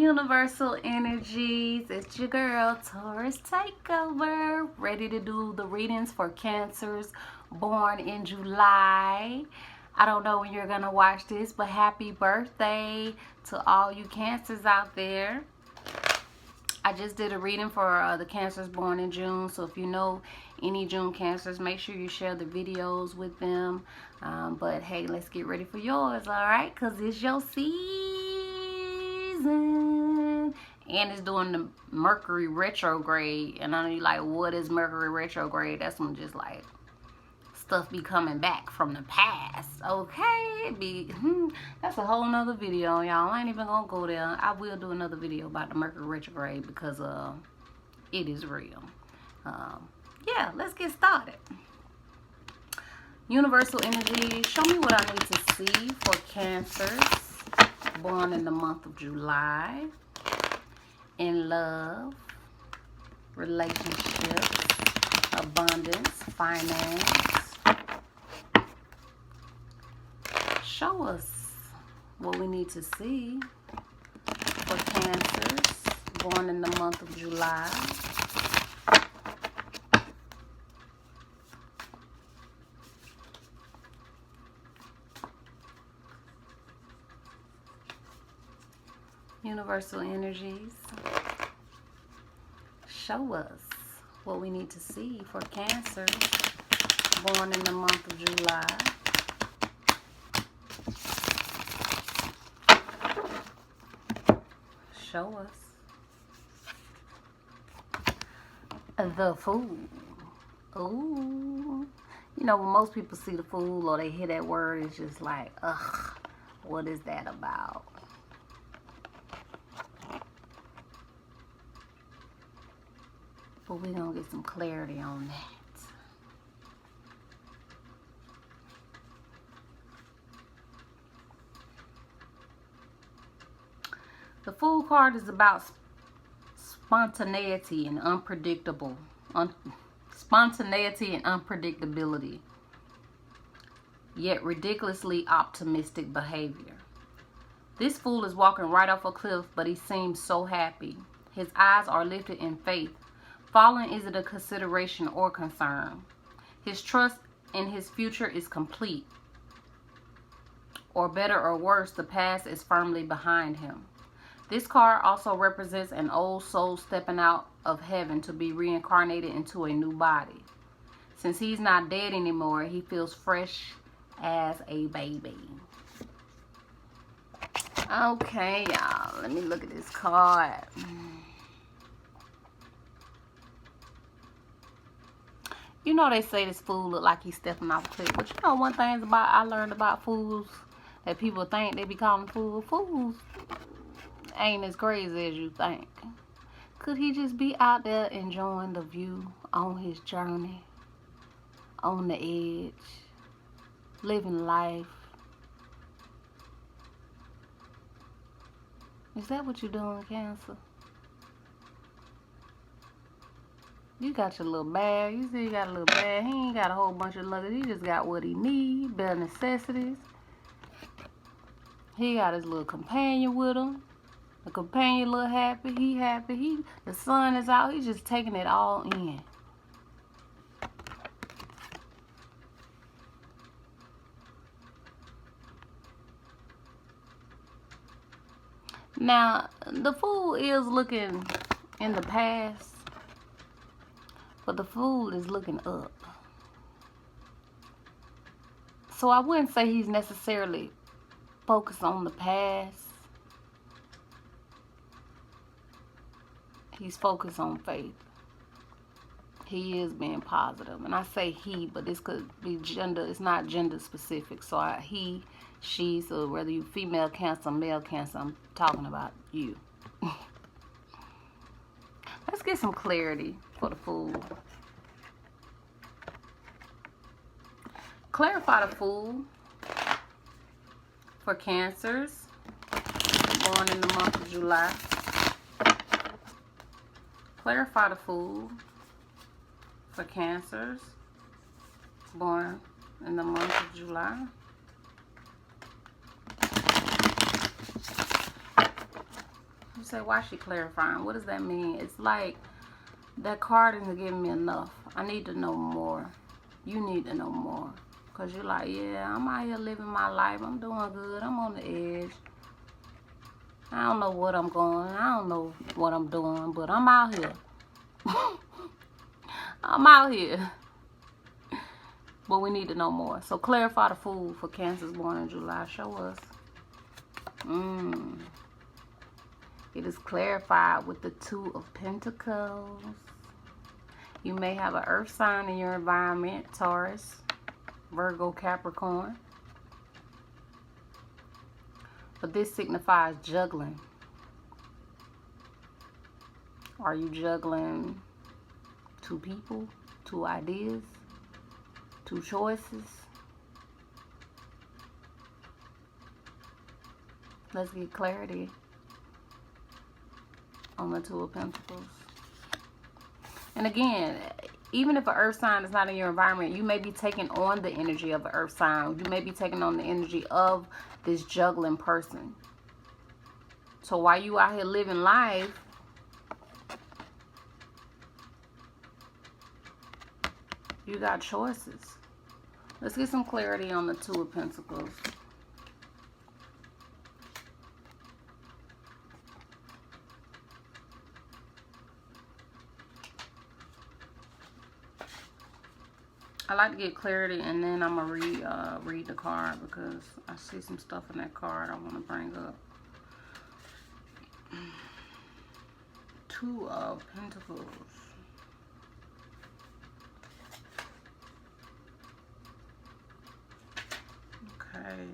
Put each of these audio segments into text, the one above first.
Universal energies, it's your girl Taurus Takeover, ready to do the readings for Cancers born in July. I don't know when you're gonna watch this, but happy birthday to all you Cancers out there. I just did a reading for the Cancers born in June, so if you know any June Cancers, make sure you share the videos with them. But hey, let's get ready for yours, alright? Because it's your season. And it's doing the Mercury retrograde. And I know you're like, what is Mercury retrograde? That's when just like stuff be coming back from the past. Okay, that's a whole nother video, y'all. I ain't even gonna go there. I will do another video about the Mercury retrograde because it is real. Yeah, let's get started. Universal energy, show me what I need to see for Cancers born in the month of July. In love, relationships, abundance, finance. Show us what we need to see for Cancers born in the month of July. Universal energies, show us what we need to see for Cancer born in the month of July. Show us. The Fool. Ooh. You know, when most people see the Fool or they hear that word, it's just like, ugh, what is that about? But we're going to get some clarity on that. The Fool card is about spontaneity and spontaneity and unpredictability, yet ridiculously optimistic behavior. This Fool is walking right off a cliff, but he seems so happy. His eyes are lifted in faith. Falling isn't a consideration or concern. His trust in his future is complete. Or better or worse, the past is firmly behind him. This card also represents an old soul stepping out of heaven to be reincarnated into a new body. Since he's not dead anymore, he feels fresh as a baby. Okay, y'all. Let me look at this card. You know they say this fool look like he's stepping off a cliff. But you know one thing I learned about fools that people think they be calling fools. Fools ain't as crazy as you think. Could he just be out there enjoying the view on his journey, on the edge, living life? Is that what you're doing, Cancer? You got your little bag. You see you got a little bag. He ain't got a whole bunch of luggage. He just got what he need, bare necessities. He got his little companion with him. The companion look happy. He happy. The sun is out. He's just taking it all in. Now, the Fool is looking in the past. But the Fool is looking up. So I wouldn't say he's necessarily focused on the past. He's focused on faith. He is being positive. And I say he, but this could be gender. It's not gender specific. So he, she, so whether you female Cancer, male Cancer, I'm talking about you. Let's get some clarity for the Fool. Clarify the Fool for Cancers born in the month of July. Clarify the Fool for Cancers born in the month of July. say, why she clarifying? What does that mean? It's like that card isn't giving me enough. I need to know more. You need to know more. Because you're like, yeah, I'm out here living my life. I'm doing good. I'm on the edge. I don't know what I'm going. I don't know what I'm doing. But I'm out here. I'm out here. But we need to know more. So clarify the Fool for Cancers born in July. Show us. It is clarified with the Two of Pentacles. You may have an earth sign in your environment. Taurus, Virgo, Capricorn. But this signifies juggling. Are you juggling two people, two ideas, two choices? Let's get clarity on the Two of Pentacles. And again, even if an earth sign is not in your environment, you may be taking on the energy of an earth sign. You may be taking on the energy of this juggling person. So while you out here living life, you got choices. Let's get some clarity on the Two of Pentacles. I like to get clarity, and then I'm gonna read the card, because I see some stuff in that card I want to bring up. Two of Pentacles. Okay.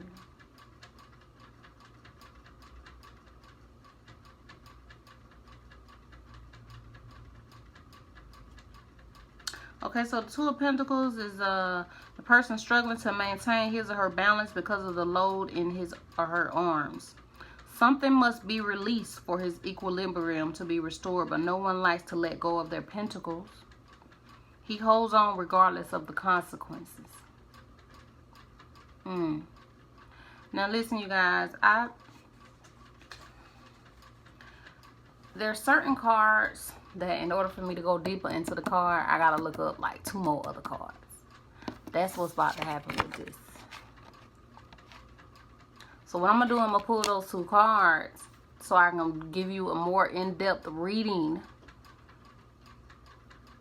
Okay, so the Two of Pentacles is the person struggling to maintain his or her balance because of the load in his or her arms. Something must be released for his equilibrium to be restored, but no one likes to let go of their pentacles. He holds on regardless of the consequences. Now listen, you guys, there are certain cards that in order for me to go deeper into the card, I gotta look up like 2 more other cards. That's what's about to happen with this. So what I'm gonna do, I'm gonna pull those 2 cards so I can give you a more in-depth reading.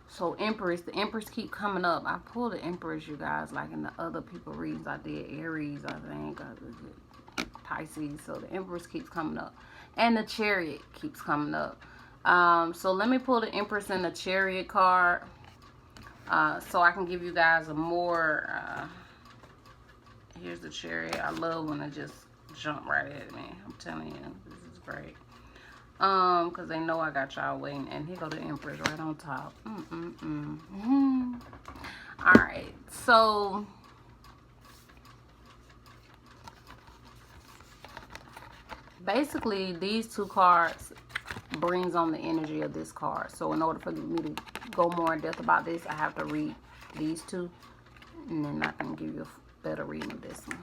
So Empress, the Empress keep coming up. I pulled the Empress, you guys, like in the other people readings I did. Aries, I think, Pisces. So the Empress keeps coming up, and the Chariot keeps coming up. So let me pull the Empress and the Chariot card, so I can give you guys a more, here's the Chariot. I love when they just jump right at me. I'm telling you, this is great. Because they know I got y'all waiting. And here go the Empress right on top. Alright, so basically these 2 cards brings on the energy of this card. So in order for me to go more in depth about this, I have to read these 2, and then I can give you a better reading of this one.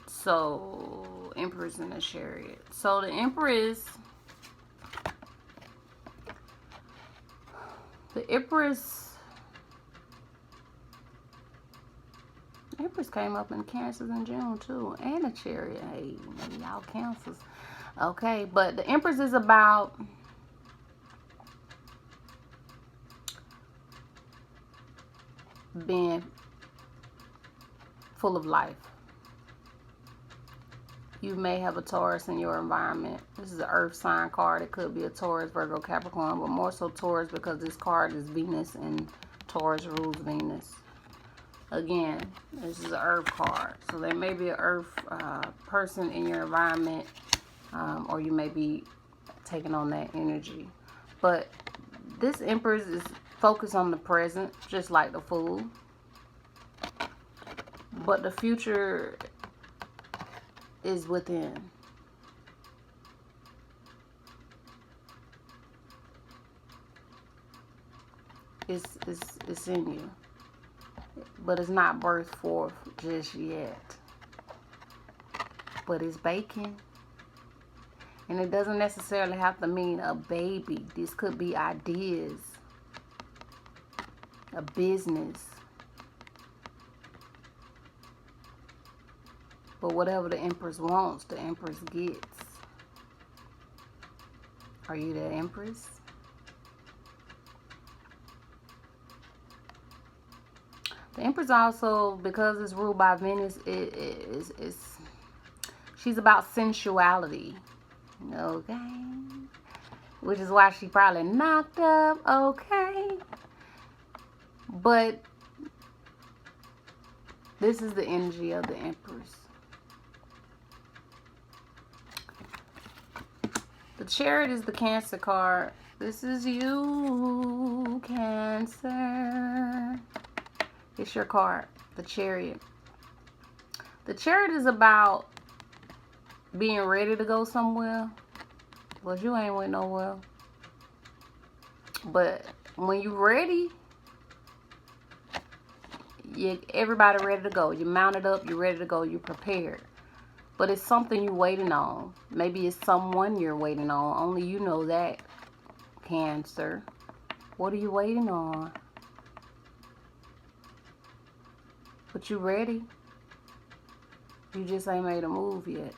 So Empress and the Chariot. So the Empress, Empress came up in Cancers in June too, and the Chariot. Hey, y'all Cancers. Okay, but the Empress is about being full of life. You may have a Taurus in your environment. This is an earth sign card. It could be a Taurus, Virgo, Capricorn, but more so Taurus, because this card is Venus, and Taurus rules Venus. Again, this is an earth card. So there may be an earth person in your environment, or you may be taking on that energy. But this Empress is focused on the present, just like the Fool. But the future is within. It's in you, but it's not birthed forth just yet. But it's baking. And it doesn't necessarily have to mean a baby. This could be ideas, a business. But whatever the Empress wants, the Empress gets. Are you the Empress? The Empress also, because it's ruled by Venus, she's about sensuality. Okay? Which is why she probably knocked up. Okay? But this is the energy of the Empress. The Chariot is the Cancer card. This is you, Cancer. It's your card, the Chariot. The Chariot is about being ready to go somewhere. Well, you ain't went nowhere. But when you ready, everybody ready to go. You mounted up, you're ready to go, you're prepared. But it's something you're waiting on. Maybe it's someone you're waiting on. Only you know that, Cancer. What are you waiting on? But you ready. You just ain't made a move yet.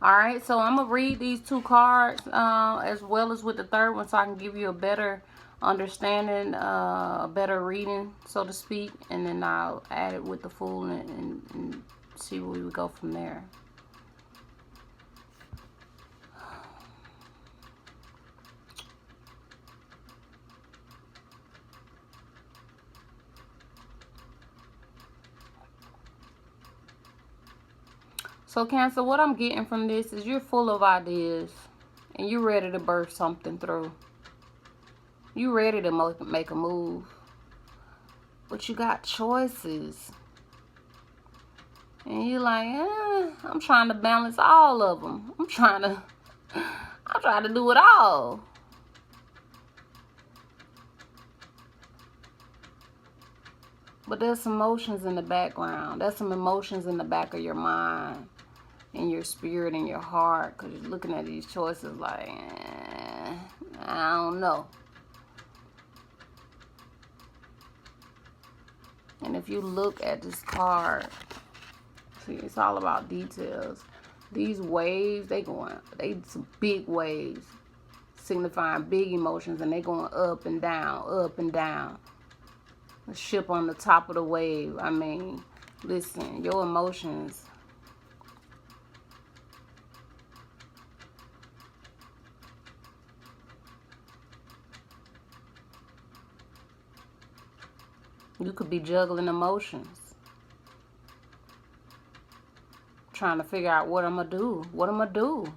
Alright, so I'm going to read these two cards as well as with the third one so I can give you a better understanding, a better reading, so to speak. And then I'll add it with the Fool and see where we would go from there. So Cancer, what I'm getting from this is you're full of ideas and you're ready to birth something through. You're ready to make a move. But you got choices. And you're like, I'm trying to balance all of them. I'm trying to do it all. But there's some emotions in the background. There's some emotions in the back of your mind, in your spirit, in your heart. Because you're looking at these choices like, I don't know. And if you look at this card, see, it's all about details. These waves, they some big waves, signifying big emotions, and they going up and down, up and down. The ship on the top of the wave. I mean, listen, your emotions. You could be juggling emotions. Trying to figure out what I'm going to do. What I'm going to do.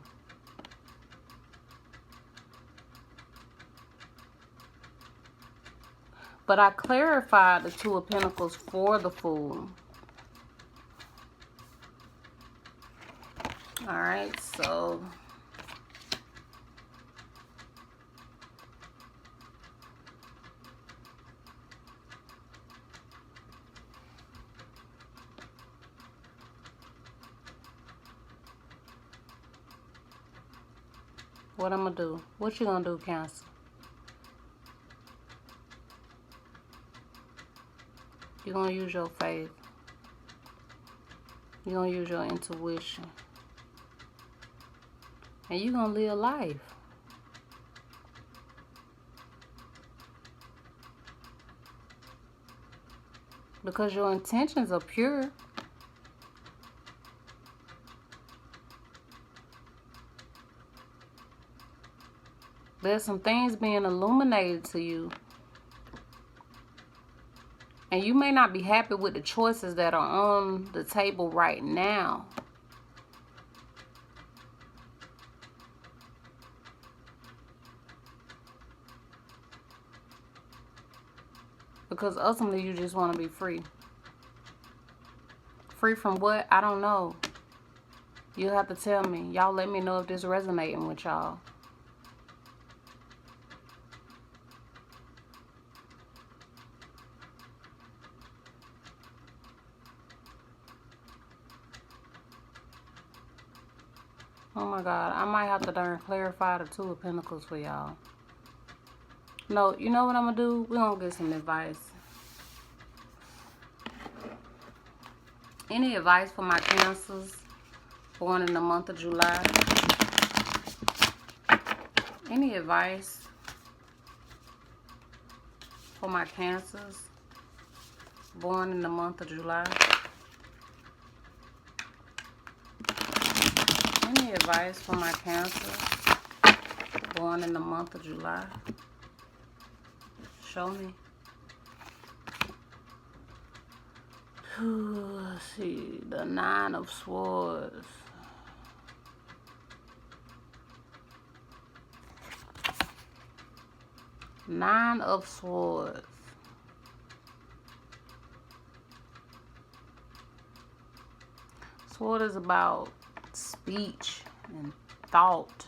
But I clarified the Two of Pentacles for the Fool. Alright, so what I'm going to do? What you going to do, Cancer? You're going to use your faith. You're going to use your intuition. And you're going to live life. Because your intentions are pure. There's some things being illuminated to you. And you may not be happy with the choices that are on the table right now. Because ultimately you just want to be free. Free from what? I don't know. You'll have to tell me. Y'all let me know if this is resonating with y'all. Oh my God, I might have to darn clarify the Two of Pentacles for y'all. No, you know what I'm gonna do? We're gonna get some advice. Any advice for my Cancers born in the month of July? Any advice for my Cancers born in the month of July? Any advice for my Cancers born in the month of July? Show me. Let's see, the Nine of Swords. Nine of Swords. Sword is about speech and thought.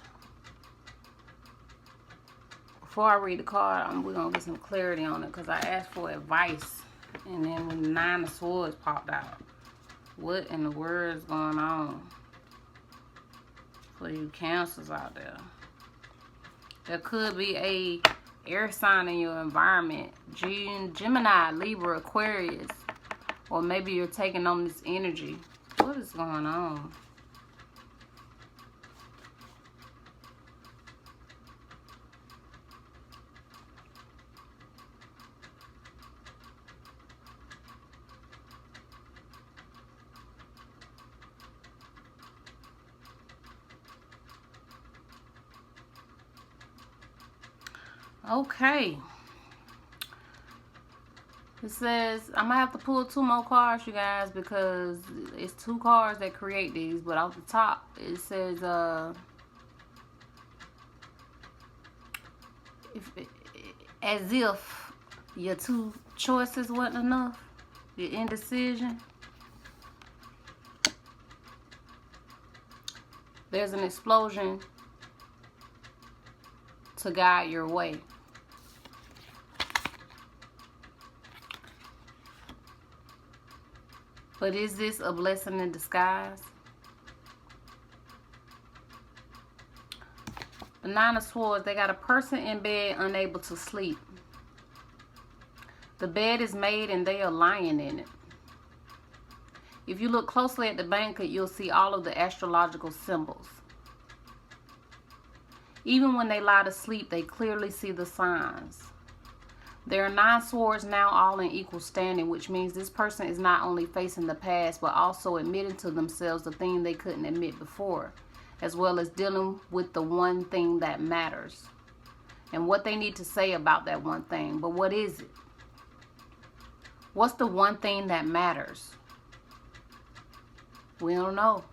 Before I read the card, we're going to get some clarity on it because I asked for advice. And then when the Nine of Swords popped out, what in the world is going on for you Cancers out there? There could be a air sign in your environment. Gemini, Libra, Aquarius. Or maybe you're taking on this energy. What is going on? Okay. It says, I might have to pull 2 more cards, you guys, because it's 2 cards that create these. But off the top, it says, as if your 2 choices wasn't enough, your indecision. There's an explosion to guide your way. But is this a blessing in disguise? The Nine of Swords, they got a person in bed unable to sleep. The bed is made and they are lying in it. If you look closely at the banquet, you'll see all of the astrological symbols. Even when they lie to sleep, they clearly see the signs. There are 9 swords now, all in equal standing, which means this person is not only facing the past, but also admitting to themselves the thing they couldn't admit before, as well as dealing with the one thing that matters and what they need to say about that one thing. But what is it? What's the one thing that matters? We don't know,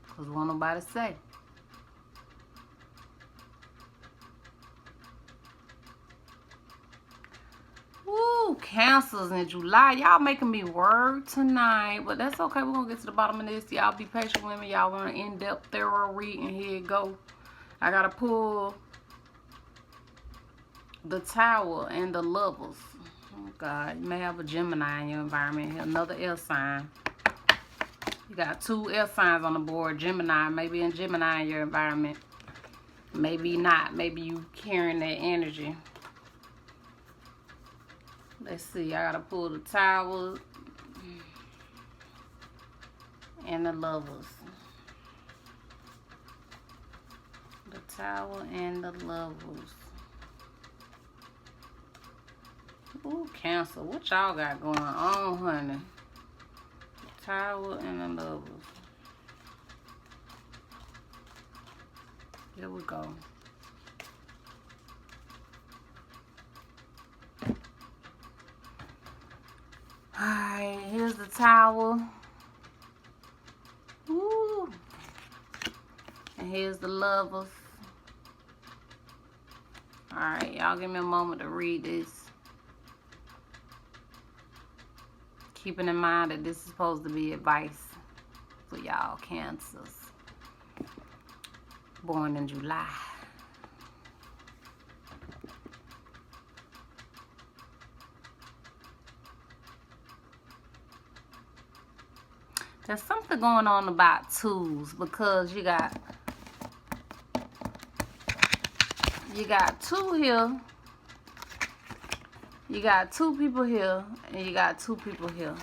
because won't nobody say. Woo, Cancers in July. Y'all making me work tonight, but that's okay. We're going to get to the bottom of this. Y'all be patient with me. Y'all want an in-depth, thorough reading. Here you go. I got to pull the Tower and the Lovers. Oh, God. You may have a Gemini in your environment here. Another air sign. You got 2 air signs on the board. Gemini. Maybe in Gemini in your environment. Maybe not. Maybe you carrying that energy. Let's see, I gotta pull the Tower and the Lovers. The Tower and the Lovers. Ooh, Cancer. What y'all got going on, honey? The Tower and the Lovers. Here we go. Alright, here's the Tower. Woo. And here's the Lovers. Alright, y'all give me a moment to read this. Keeping in mind that this is supposed to be advice for y'all Cancers born in July. There's something going on about twos, because you got You got two here. You got two people here, and you got two people here.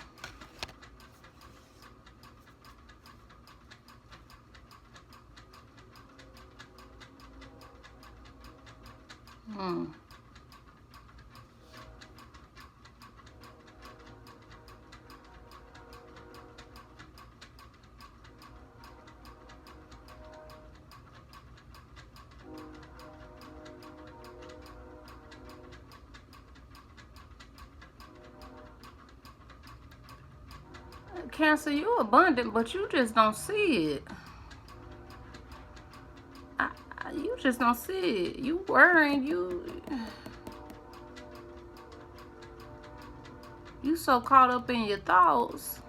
Cancer, you abundant, but you just don't see it. You just don't see it. You worrying, you so caught up in your thoughts.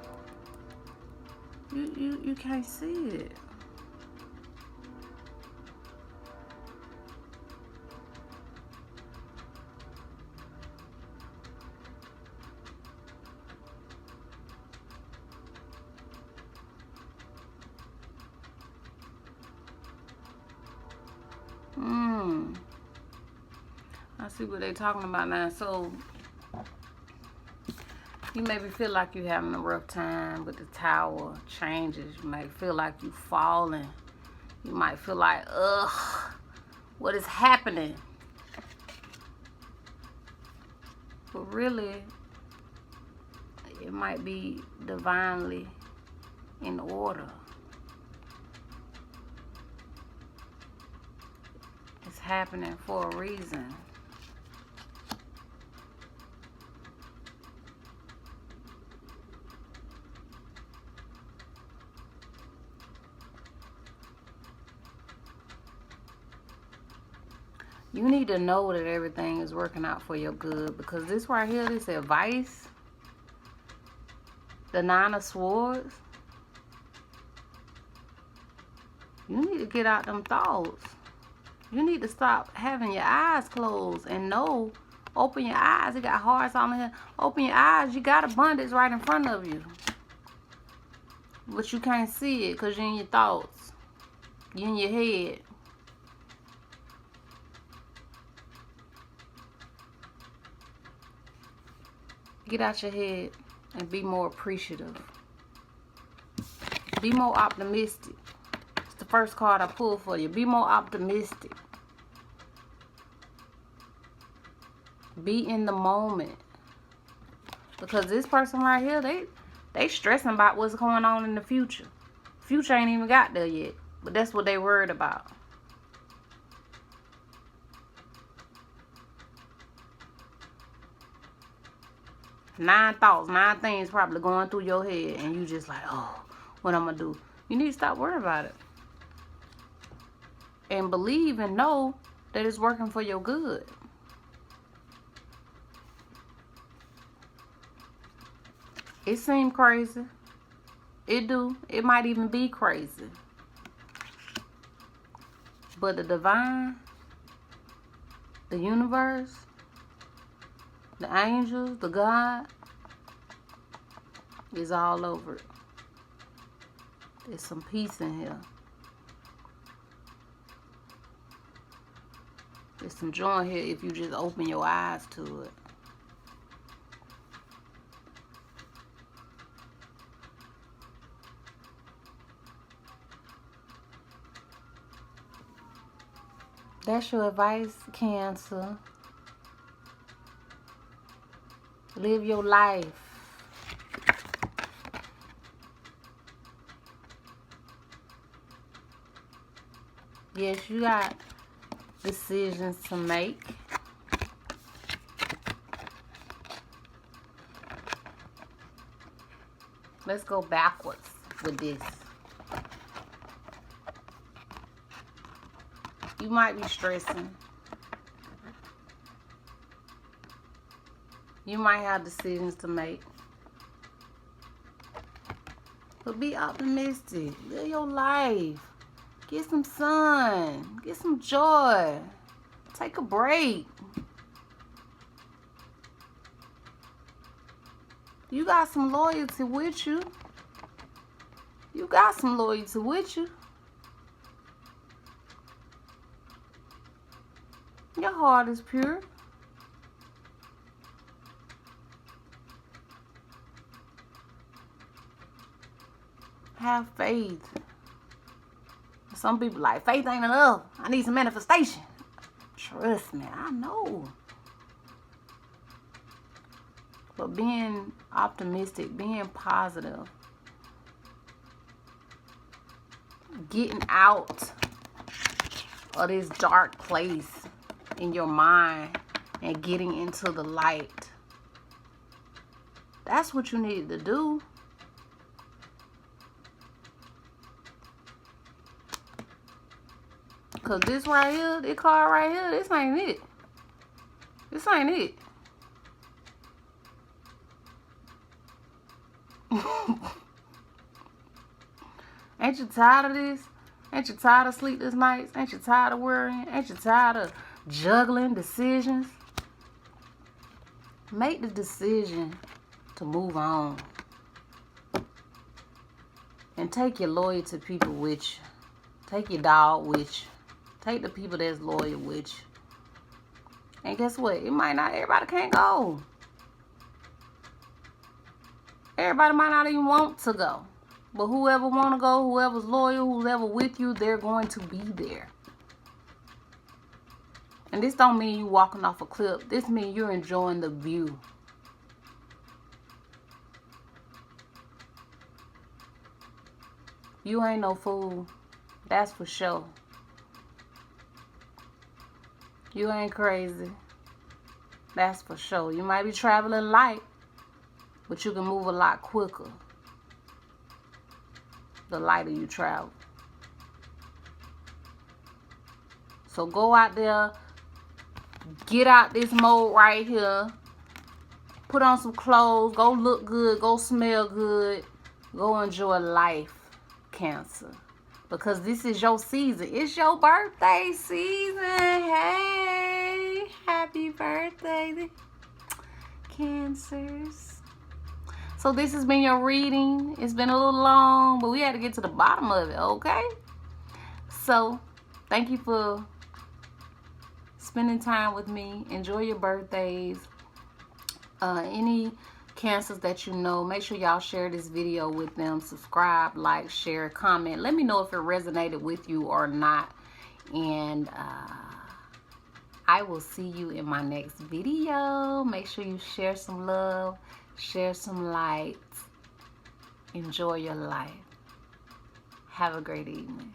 You can't see it. I see what they talking about now. So you maybe feel like you're having a rough time with the tower changes. You might feel like you falling. You might feel like, ugh, what is happening? But really, it might be divinely in order. It's happening for a reason. You need to know that everything is working out for your good, because this right here, this advice, the 9 of Swords, you need to get out them thoughts. You need to stop having your eyes closed and know, open your eyes. You got hearts on here. Open your eyes. You got abundance right in front of you. But you can't see it because you're in your thoughts. You're in your head. Get out your head and be more appreciative. Be more optimistic. It's the first card I pulled for you. Be more optimistic. Be in the moment. Because this person right here, they stressing about what's going on in the future. Future ain't even got there yet. But that's what they worried about. Nine thoughts, 9 things probably going through your head, and you just like, oh, what I'm gonna do? You need to stop worrying about it. And believe and know that it's working for your good. It seems crazy. It do. It might even be crazy. But the divine, the universe, the angels, the God, is all over it. There's some peace in here. There's some joy here if you just open your eyes to it. That's your advice, Cancer. Live your life. Yes, you got decisions to make. Let's go backwards with this. You might be stressing. You might have decisions to make. But be optimistic. Live your life. Get some sun. Get some joy. Take a break. You got some loyalty with you. You got some loyalty with you. Your heart is pure. Have faith. Some people like, faith ain't enough. I need some manifestation. Trust me, I know. But being optimistic, being positive, getting out of this dark place in your mind and getting into the light. That's what you need to do. Because this right here, this card right here, this ain't it. This ain't it. Ain't you tired of this? Ain't you tired of sleepless nights? Ain't you tired of worrying? Ain't you tired of juggling decisions? Make the decision to move on. And take your loyalty people with you. Take your dog with you. Take the people that's loyal with you. And guess what? It might not, everybody can't go. Everybody might not even want to go. But whoever want to go, whoever's loyal, whoever with you, they're going to be there. And this don't mean you walking off a cliff. This means you're enjoying the view. You ain't no fool. That's for sure. You ain't crazy. That's for sure. You might be traveling light, but you can move a lot quicker the lighter you travel. So go out there, get out this mode right here, put on some clothes, go look good, go smell good, go enjoy life, Cancer. Because this is your season. It's your birthday season. Hey, happy birthday, Cancers. So this has been your reading. It's been a little long, but we had to get to the bottom of it, okay? So thank you for spending time with me. Enjoy your birthdays. Any Cancers that you know, make sure y'all share this video with them. Subscribe, like, share, comment. Let me know if it resonated with you or not. And I will see you in my next video. Make sure you share some love, share some light. Enjoy your life. Have a great evening.